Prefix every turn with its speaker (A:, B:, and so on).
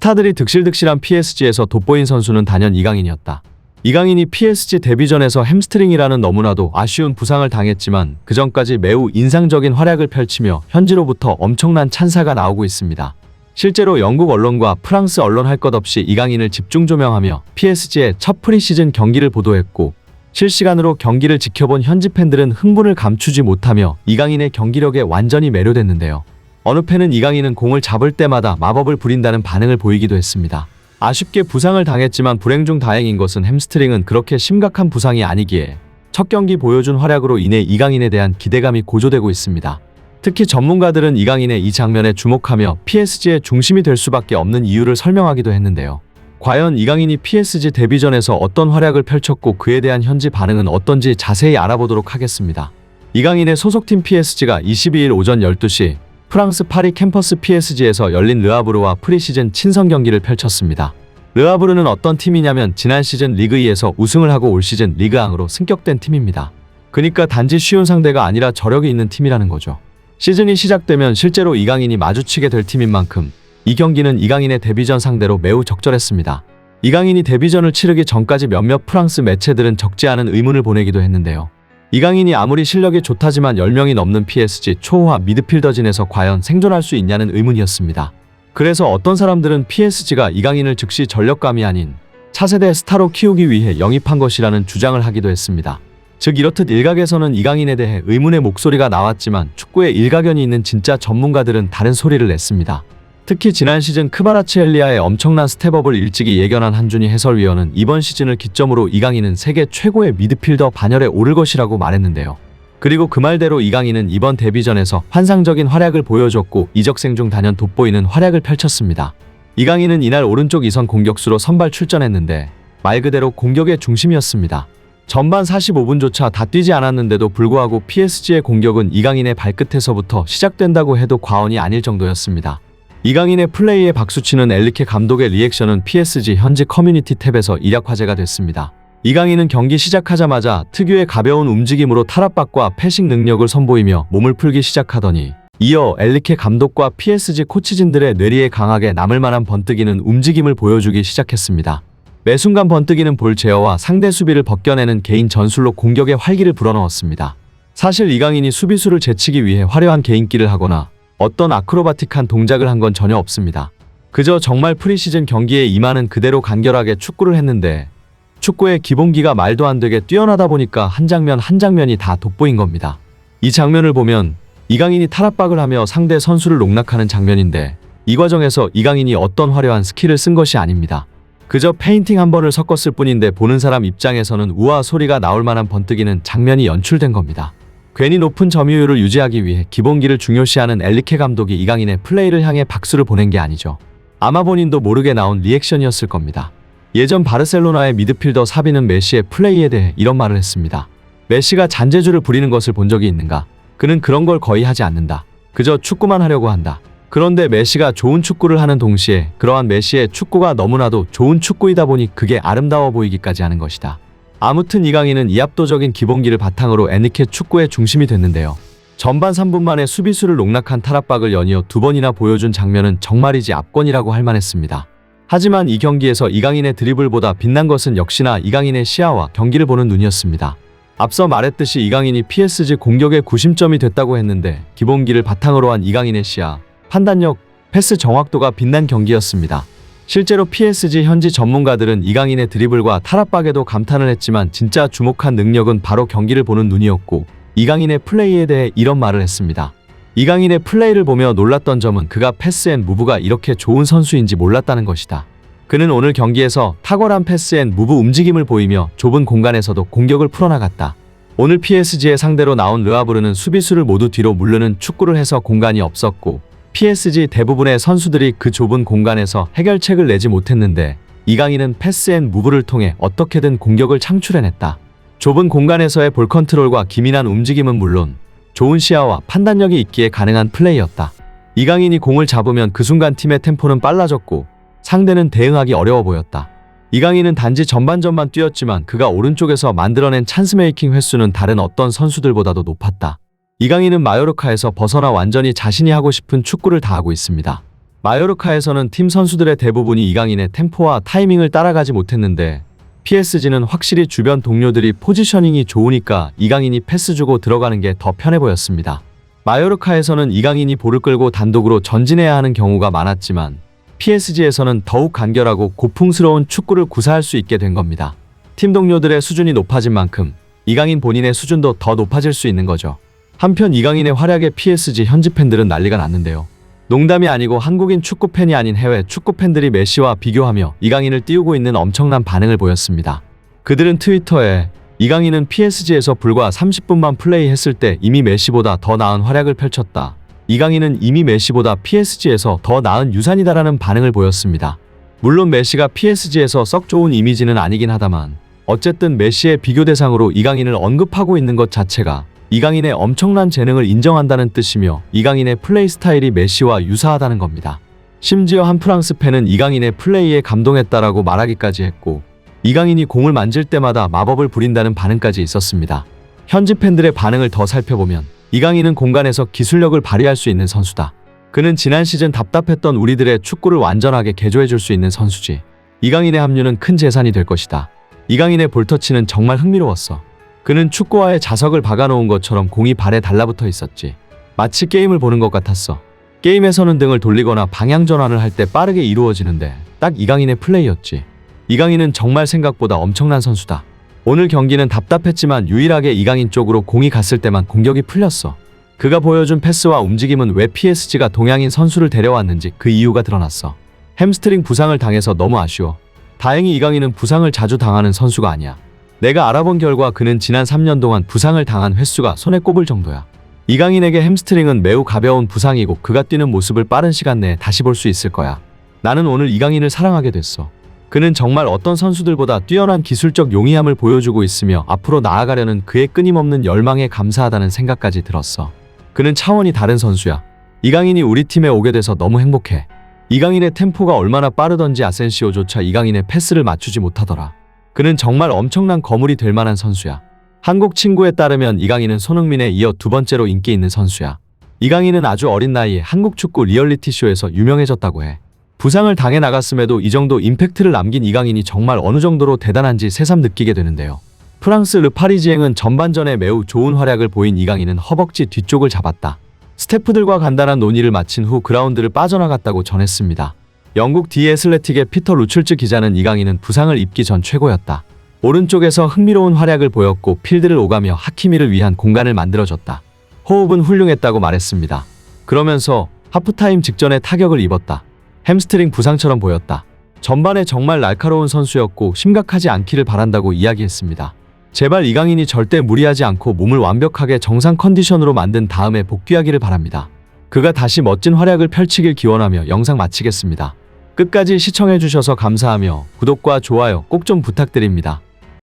A: 스타들이 득실득실한 PSG에서 돋보인 선수는 단연 이강인이었다. 이강인이 PSG 데뷔전에서 햄스트링이라는 너무나도 아쉬운 부상을 당했지만 그전까지 매우 인상적인 활약을 펼치며 현지로부터 엄청난 찬사가 나오고 있습니다. 실제로 영국 언론과 프랑스 언론 할 것 없이 이강인을 집중 조명하며 PSG의 첫 프리시즌 경기를 보도했고, 실시간으로 경기를 지켜본 현지 팬들은 흥분을 감추지 못하며 이강인의 경기력에 완전히 매료됐는데요. 어느 팬은 이강인은 공을 잡을 때마다 마법을 부린다는 반응을 보이기도 했습니다. 아쉽게 부상을 당했지만 불행 중 다행인 것은 햄스트링은 그렇게 심각한 부상이 아니기에 첫 경기 보여준 활약으로 인해 이강인에 대한 기대감이 고조되고 있습니다. 특히 전문가들은 이강인의 이 장면에 주목하며 PSG의 중심이 될 수밖에 없는 이유를 설명하기도 했는데요. 과연 이강인이 PSG 데뷔전에서 어떤 활약을 펼쳤고 그에 대한 현지 반응은 어떤지 자세히 알아보도록 하겠습니다. 이강인의 소속팀 PSG가 22일 오전 12시 프랑스 파리 캠퍼스 PSG에서 열린 르아브르와 프리시즌 친선 경기를 펼쳤습니다. 르아브르는 어떤 팀이냐면 지난 시즌 리그2에서 우승을 하고 올 시즌 리그앙으로 승격된 팀입니다. 그러니까 단지 쉬운 상대가 아니라 저력이 있는 팀이라는 거죠. 시즌이 시작되면 실제로 이강인이 마주치게 될 팀인 만큼 이 경기는 이강인의 데뷔전 상대로 매우 적절했습니다. 이강인이 데뷔전을 치르기 전까지 몇몇 프랑스 매체들은 적지 않은 의문을 보내기도 했는데요. 이강인이 아무리 실력이 좋다지만 10명이 넘는 PSG 초호화 미드필더진에서 과연 생존할 수 있냐는 의문이었습니다. 그래서 어떤 사람들은 PSG가 이강인을 즉시 전력감이 아닌 차세대 스타로 키우기 위해 영입한 것이라는 주장을 하기도 했습니다. 즉 이렇듯 일각에서는 이강인에 대해 의문의 목소리가 나왔지만 축구에 일가견이 있는 진짜 전문가들은 다른 소리를 냈습니다. 특히 지난 시즌 크바라츠헬리아의 엄청난 스텝업을 일찍이 예견한 한준희 해설위원은 이번 시즌을 기점으로 이강인은 세계 최고의 미드필더 반열에 오를 것이라고 말했는데요. 그리고 그 말대로 이강인은 이번 데뷔전에서 환상적인 활약을 보여줬고 이적생 중 단연 돋보이는 활약을 펼쳤습니다. 이강인은 이날 오른쪽 2선 공격수로 선발 출전했는데 말 그대로 공격의 중심이었습니다. 전반 45분조차 다 뛰지 않았는데도 불구하고 PSG의 공격은 이강인의 발끝에서부터 시작된다고 해도 과언이 아닐 정도였습니다. 이강인의 플레이에 박수치는 엘리케 감독의 리액션은 PSG 현지 커뮤니티 탭에서 일약 화제가 됐습니다. 이강인은 경기 시작하자마자 특유의 가벼운 움직임으로 탈압박과 패싱 능력을 선보이며 몸을 풀기 시작하더니 이어 엘리케 감독과 PSG 코치진들의 뇌리에 강하게 남을 만한 번뜩이는 움직임을 보여주기 시작했습니다. 매 순간 번뜩이는 볼 제어와 상대 수비를 벗겨내는 개인 전술로 공격에 활기를 불어넣었습니다. 사실 이강인이 수비수를 제치기 위해 화려한 개인기를 하거나 어떤 아크로바틱한 동작을 한 건 전혀 없습니다. 그저 정말 프리시즌 경기에 임하는 그대로 간결하게 축구를 했는데 축구의 기본기가 말도 안 되게 뛰어나다 보니까 한 장면 한 장면이 다 돋보인 겁니다. 이 장면을 보면 이강인이 탈압박을 하며 상대 선수를 농락하는 장면인데 이 과정에서 이강인이 어떤 화려한 스킬을 쓴 것이 아닙니다. 그저 페인팅 한 번을 섞었을 뿐인데 보는 사람 입장에서는 우와 소리가 나올 만한 번뜩이는 장면이 연출된 겁니다. 괜히 높은 점유율을 유지하기 위해 기본기를 중요시하는 엘리케 감독이 이강인의 플레이를 향해 박수를 보낸 게 아니죠. 아마 본인도 모르게 나온 리액션이었을 겁니다. 예전 바르셀로나의 미드필더 사비는 메시의 플레이에 대해 이런 말을 했습니다. 메시가 잔재주를 부리는 것을 본 적이 있는가? 그는 그런 걸 거의 하지 않는다. 그저 축구만 하려고 한다. 그런데 메시가 좋은 축구를 하는 동시에 그러한 메시의 축구가 너무나도 좋은 축구이다 보니 그게 아름다워 보이기까지 하는 것이다. 아무튼 이강인은 이 압도적인 기본기를 바탕으로 엘리케 축구의 중심이 됐는데요. 전반 3분 만에 수비수를 농락한 탈압박을 연이어 2번이나 보여준 장면은 정말이지 압권이라고 할 만했습니다. 하지만 이 경기에서 이강인의 드리블보다 빛난 것은 역시나 이강인의 시야와 경기를 보는 눈이었습니다. 앞서 말했듯이 이강인이 PSG 공격의 구심점이 됐다고 했는데 기본기를 바탕으로 한 이강인의 시야, 판단력, 패스 정확도가 빛난 경기였습니다. 실제로 PSG 현지 전문가들은 이강인의 드리블과 탈압박에도 감탄을 했지만 진짜 주목한 능력은 바로 경기를 보는 눈이었고 이강인의 플레이에 대해 이런 말을 했습니다. 이강인의 플레이를 보며 놀랐던 점은 그가 패스앤무브가 이렇게 좋은 선수인지 몰랐다는 것이다. 그는 오늘 경기에서 탁월한 패스앤무브 움직임을 보이며 좁은 공간에서도 공격을 풀어나갔다. 오늘 PSG의 상대로 나온 르아브르는 수비수를 모두 뒤로 물르는 축구를 해서 공간이 없었고 PSG 대부분의 선수들이 그 좁은 공간에서 해결책을 내지 못했는데 이강인은 패스앤무브를 통해 어떻게든 공격을 창출해냈다. 좁은 공간에서의 볼 컨트롤과 기민한 움직임은 물론 좋은 시야와 판단력이 있기에 가능한 플레이였다. 이강인이 공을 잡으면 그 순간 팀의 템포는 빨라졌고 상대는 대응하기 어려워 보였다. 이강인은 단지 전반전만 뛰었지만 그가 오른쪽에서 만들어낸 찬스메이킹 횟수는 다른 어떤 선수들보다도 높았다. 이강인은 마요르카에서 벗어나 완전히 자신이 하고 싶은 축구를 다 하고 있습니다. 마요르카에서는 팀 선수들의 대부분이 이강인의 템포와 타이밍을 따라가지 못했는데 PSG는 확실히 주변 동료들이 포지셔닝이 좋으니까 이강인이 패스 주고 들어가는 게 더 편해 보였습니다. 마요르카에서는 이강인이 볼을 끌고 단독으로 전진해야 하는 경우가 많았지만 PSG에서는 더욱 간결하고 고풍스러운 축구를 구사할 수 있게 된 겁니다. 팀 동료들의 수준이 높아진 만큼 이강인 본인의 수준도 더 높아질 수 있는 거죠. 한편 이강인의 활약에 PSG 현지 팬들은 난리가 났는데요. 농담이 아니고 한국인 축구팬이 아닌 해외 축구팬들이 메시와 비교하며 이강인을 띄우고 있는 엄청난 반응을 보였습니다. 그들은 트위터에 이강인은 PSG에서 불과 30분만 플레이했을 때 이미 메시보다 더 나은 활약을 펼쳤다. 이강인은 이미 메시보다 PSG에서 더 나은 유산이다라는 반응을 보였습니다. 물론 메시가 PSG에서 썩 좋은 이미지는 아니긴 하다만 어쨌든 메시의 비교 대상으로 이강인을 언급하고 있는 것 자체가 이강인의 엄청난 재능을 인정한다는 뜻이며 이강인의 플레이 스타일이 메시와 유사하다는 겁니다. 심지어 한 프랑스 팬은 이강인의 플레이에 감동했다라고 말하기까지 했고 이강인이 공을 만질 때마다 마법을 부린다는 반응까지 있었습니다. 현지 팬들의 반응을 더 살펴보면 이강인은 공간에서 기술력을 발휘할 수 있는 선수다. 그는 지난 시즌 답답했던 우리들의 축구를 완전하게 개조해줄 수 있는 선수지. 이강인의 합류는 큰 재산이 될 것이다. 이강인의 볼터치는 정말 흥미로웠어. 그는 축구화에 자석을 박아놓은 것처럼 공이 발에 달라붙어 있었지. 마치 게임을 보는 것 같았어. 게임에서는 등을 돌리거나 방향 전환을 할 때 빠르게 이루어지는데 딱 이강인의 플레이였지. 이강인은 정말 생각보다 엄청난 선수다. 오늘 경기는 답답했지만 유일하게 이강인 쪽으로 공이 갔을 때만 공격이 풀렸어. 그가 보여준 패스와 움직임은 왜 PSG가 동양인 선수를 데려왔는지 그 이유가 드러났어. 햄스트링 부상을 당해서 너무 아쉬워. 다행히 이강인은 부상을 자주 당하는 선수가 아니야. 내가 알아본 결과 그는 지난 3년 동안 부상을 당한 횟수가 손에 꼽을 정도야. 이강인에게 햄스트링은 매우 가벼운 부상이고 그가 뛰는 모습을 빠른 시간 내에 다시 볼 수 있을 거야. 나는 오늘 이강인을 사랑하게 됐어. 그는 정말 어떤 선수들보다 뛰어난 기술적 용이함을 보여주고 있으며 앞으로 나아가려는 그의 끊임없는 열망에 감사하다는 생각까지 들었어. 그는 차원이 다른 선수야. 이강인이 우리 팀에 오게 돼서 너무 행복해. 이강인의 템포가 얼마나 빠르던지 아센시오조차 이강인의 패스를 맞추지 못하더라. 그는 정말 엄청난 거물이 될 만한 선수야. 한국 친구에 따르면 이강인은 손흥민에 이어 두 번째로 인기 있는 선수야. 이강인은 아주 어린 나이에 한국 축구 리얼리티쇼에서 유명해졌다고 해. 부상을 당해 나갔음에도 이 정도 임팩트를 남긴 이강인이 정말 어느 정도로 대단한지 새삼 느끼게 되는데요. 프랑스 르파리지앵은 전반전에 매우 좋은 활약을 보인 이강인은 허벅지 뒤쪽을 잡았다. 스태프들과 간단한 논의를 마친 후 그라운드를 빠져나갔다고 전했습니다. 영국 디 애슬레틱의 피터 루출츠 기자는 이강인은 부상을 입기 전 최고였다. 오른쪽에서 흥미로운 활약을 보였고 필드를 오가며 하키미를 위한 공간을 만들어줬다. 호흡은 훌륭했다고 말했습니다. 그러면서 하프타임 직전에 타격을 입었다. 햄스트링 부상처럼 보였다. 전반에 정말 날카로운 선수였고 심각하지 않기를 바란다고 이야기했습니다. 제발 이강인이 절대 무리하지 않고 몸을 완벽하게 정상 컨디션으로 만든 다음에 복귀하기를 바랍니다. 그가 다시 멋진 활약을 펼치길 기원하며 영상 마치겠습니다. 끝까지 시청해주셔서 감사하며 구독과 좋아요 꼭 좀 부탁드립니다.